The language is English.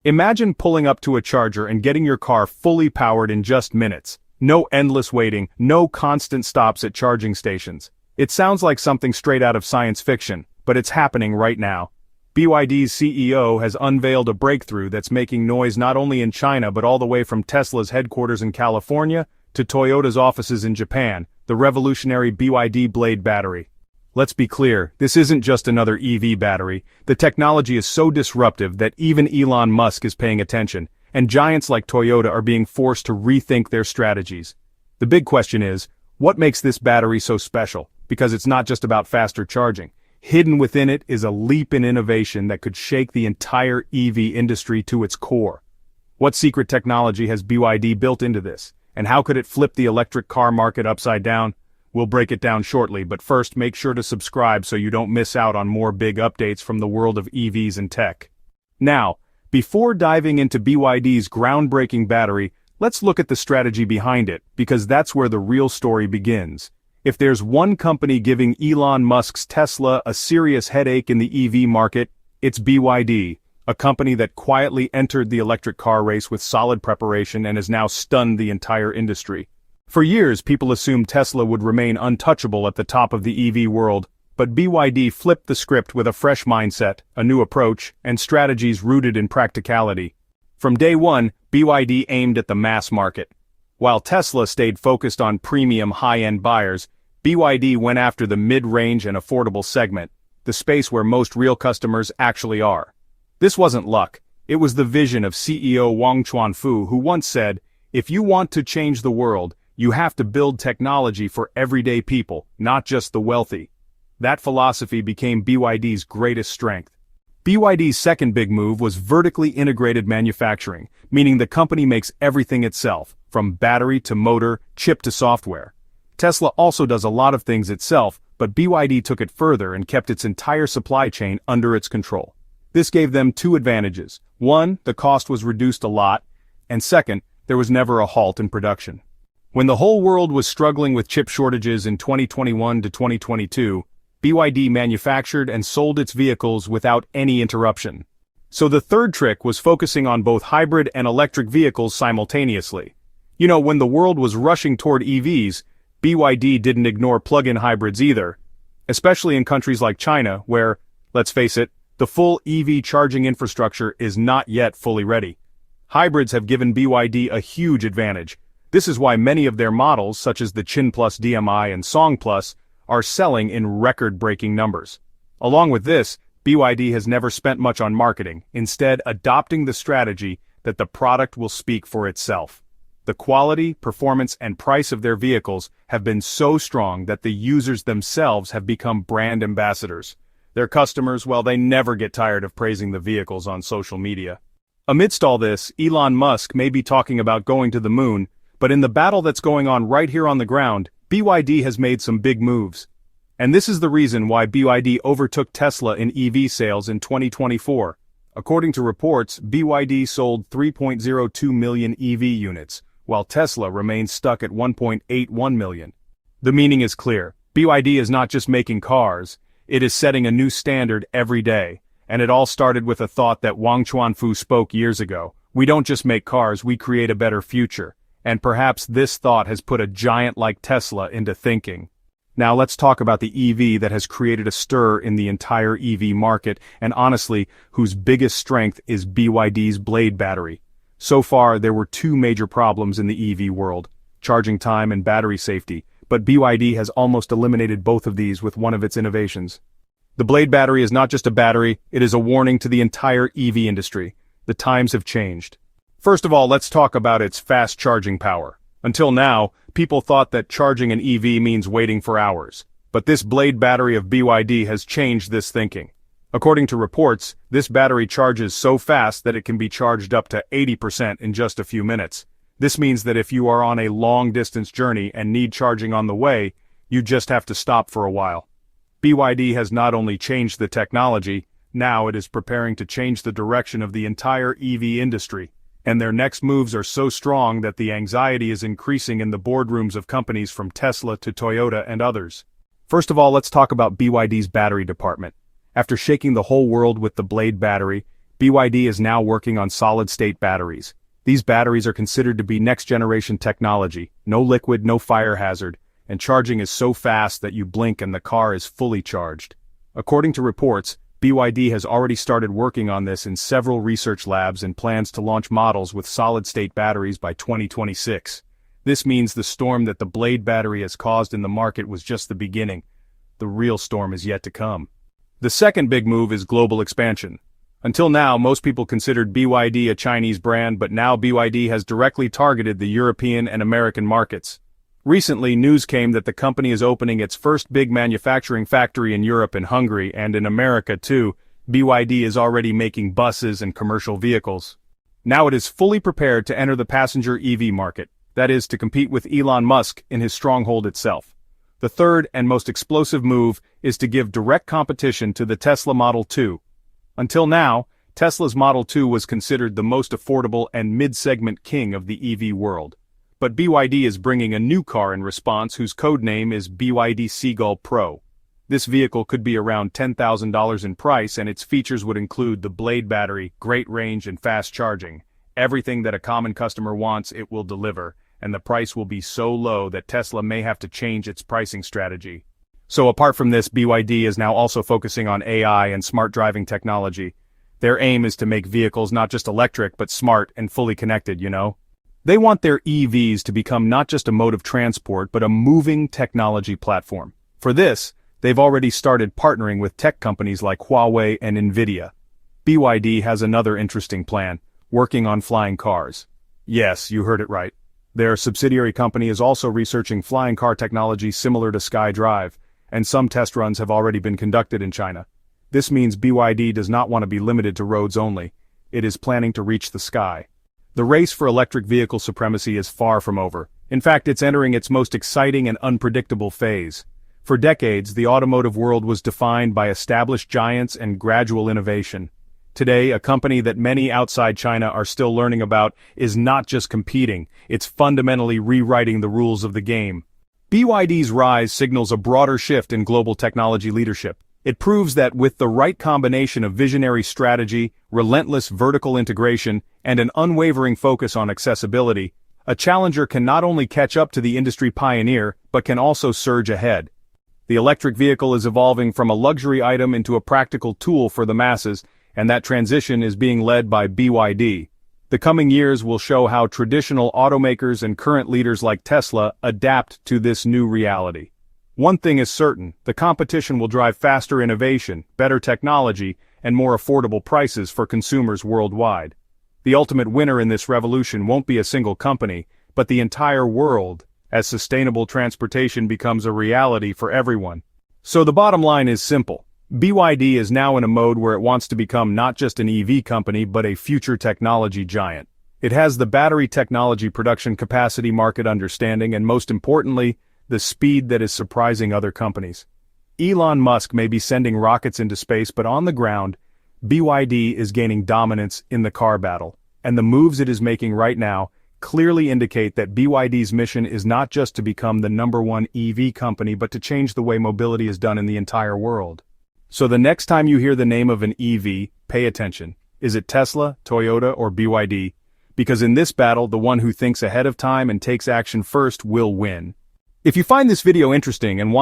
Imagine pulling up to a charger and getting your car fully powered in just minutes. No endless waiting, no constant stops at charging stations. It sounds like something straight out of science fiction, but it's happening right now. BYD's CEO has unveiled a breakthrough that's making noise not only in China but all the way from Tesla's headquarters in California to Toyota's offices in Japan, the revolutionary BYD Blade battery. Let's be clear, this isn't just another EV battery. The technology is so disruptive that even Elon Musk is paying attention, and giants like Toyota are being forced to rethink their strategies. The big question is, what makes this battery so special? Because it's not just about faster charging. Hidden within it is a leap in innovation that could shake the entire EV industry to its core. What secret technology has BYD built into this? And how could it flip the electric car market upside down? We'll break it down shortly, but first make sure to subscribe so you don't miss out on more big updates from the world of EVs and tech. Now, before diving into BYD's groundbreaking battery, let's look at the strategy behind it, because that's where the real story begins. If there's one company giving Elon Musk's Tesla a serious headache in the EV market, it's BYD, a company that quietly entered the electric car race with solid preparation and has now stunned the entire industry. For years, people assumed Tesla would remain untouchable at the top of the EV world, but BYD flipped the script with a fresh mindset, a new approach, and strategies rooted in practicality. From day one, BYD aimed at the mass market. While Tesla stayed focused on premium high-end buyers, BYD went after the mid-range and affordable segment, the space where most real customers actually are. This wasn't luck, it was the vision of CEO Wang Chuanfu, who once said, "If you want to change the world, you have to build technology for everyday people, not just the wealthy." That philosophy became BYD's greatest strength. BYD's second big move was vertically integrated manufacturing, meaning the company makes everything itself, from battery to motor, chip to software. Tesla also does a lot of things itself, but BYD took it further and kept its entire supply chain under its control. This gave them two advantages. One, the cost was reduced a lot, and second, there was never a halt in production. When the whole world was struggling with chip shortages in 2021 to 2022, BYD manufactured and sold its vehicles without any interruption. So the third trick was focusing on both hybrid and electric vehicles simultaneously. When the world was rushing toward EVs, BYD didn't ignore plug-in hybrids either, especially in countries like China where, let's face it, the full EV charging infrastructure is not yet fully ready. Hybrids have given BYD a huge advantage. This is why many of their models, such as the Chin Plus DMI and Song Plus, are selling in record-breaking numbers. Along with this, BYD has never spent much on marketing, instead adopting the strategy that the product will speak for itself. The quality, performance, and price of their vehicles have been so strong that the users themselves have become brand ambassadors. Their customers, well, they never get tired of praising the vehicles on social media. Amidst all this, Elon Musk may be talking about going to the moon, but in the battle that's going on right here on the ground, BYD has made some big moves. And this is the reason why BYD overtook Tesla in EV sales in 2024. According to reports, BYD sold 3.02 million EV units, while Tesla remains stuck at 1.81 million. The meaning is clear. BYD is not just making cars, it is setting a new standard every day. And it all started with a thought that Wang Chuanfu spoke years ago. We don't just make cars, we create a better future. And perhaps this thought has put a giant like Tesla into thinking. Now let's talk about the EV that has created a stir in the entire EV market, and honestly, whose biggest strength is BYD's Blade battery. So far, there were two major problems in the EV world: charging time and battery safety, but BYD has almost eliminated both of these with one of its innovations. The Blade battery is not just a battery, it is a warning to the entire EV industry. The times have changed. First of all, let's talk about its fast charging power. Until now, people thought that charging an EV means waiting for hours. But this Blade battery of BYD has changed this thinking. According to reports, this battery charges so fast that it can be charged up to 80% in just a few minutes. This means that if you are on a long-distance journey and need charging on the way, you just have to stop for a while. BYD has not only changed the technology, now it is preparing to change the direction of the entire EV industry. And their next moves are so strong that the anxiety is increasing in the boardrooms of companies from Tesla to Toyota and others. First of all, let's talk about BYD's battery department. After shaking the whole world with the Blade battery, BYD is now working on solid-state batteries. These batteries are considered to be next-generation technology, no liquid, no fire hazard, and charging is so fast that you blink and the car is fully charged. According to reports, BYD has already started working on this in several research labs and plans to launch models with solid-state batteries by 2026. This means the storm that the Blade battery has caused in the market was just the beginning. The real storm is yet to come. The second big move is global expansion. Until now, most people considered BYD a Chinese brand, but now BYD has directly targeted the European and American markets. Recently, news came that the company is opening its first big manufacturing factory in Europe and Hungary, and in America too. BYD is already making buses and commercial vehicles. Now it is fully prepared to enter the passenger EV market, that is, to compete with Elon Musk in his stronghold itself. The third and most explosive move is to give direct competition to the Tesla Model 2. Until now, Tesla's Model 2 was considered the most affordable and mid-segment king of the EV world. But BYD is bringing a new car in response whose codename is BYD Seagull Pro. This vehicle could be around $10,000 in price, and its features would include the Blade battery, great range and fast charging. Everything that a common customer wants, it will deliver, and the price will be so low that Tesla may have to change its pricing strategy. So apart from this, BYD is now also focusing on AI and smart driving technology. Their aim is to make vehicles not just electric but smart and fully connected, you know? They want their EVs to become not just a mode of transport but a moving technology platform. For this, they've already started partnering with tech companies like Huawei and Nvidia. BYD has another interesting plan, working on flying cars. Yes, you heard it right. Their subsidiary company is also researching flying car technology similar to SkyDrive, and some test runs have already been conducted in China. This means BYD does not want to be limited to roads only. It is planning to reach the sky. The race for electric vehicle supremacy is far from over. In fact, it's entering its most exciting and unpredictable phase. For decades, the automotive world was defined by established giants and gradual innovation. Today, a company that many outside China are still learning about is not just competing, it's fundamentally rewriting the rules of the game. BYD's rise signals a broader shift in global technology leadership. It proves that with the right combination of visionary strategy, relentless vertical integration, and an unwavering focus on accessibility, a challenger can not only catch up to the industry pioneer, but can also surge ahead. The electric vehicle is evolving from a luxury item into a practical tool for the masses, and that transition is being led by BYD. The coming years will show how traditional automakers and current leaders like Tesla adapt to this new reality. One thing is certain, the competition will drive faster innovation, better technology, and more affordable prices for consumers worldwide. The ultimate winner in this revolution won't be a single company, but the entire world, as sustainable transportation becomes a reality for everyone. So the bottom line is simple. BYD is now in a mode where it wants to become not just an EV company but a future technology giant. It has the battery technology production capacity, market understanding, and most importantly, the speed that is surprising other companies. Elon Musk may be sending rockets into space, but on the ground, BYD is gaining dominance in the car battle, and the moves it is making right now clearly indicate that BYD's mission is not just to become the #1 EV company but to change the way mobility is done in the entire world. So the next time you hear the name of an EV, pay attention. Is it Tesla, Toyota, or BYD? Because in this battle, the one who thinks ahead of time and takes action first will win. If you find this video interesting and want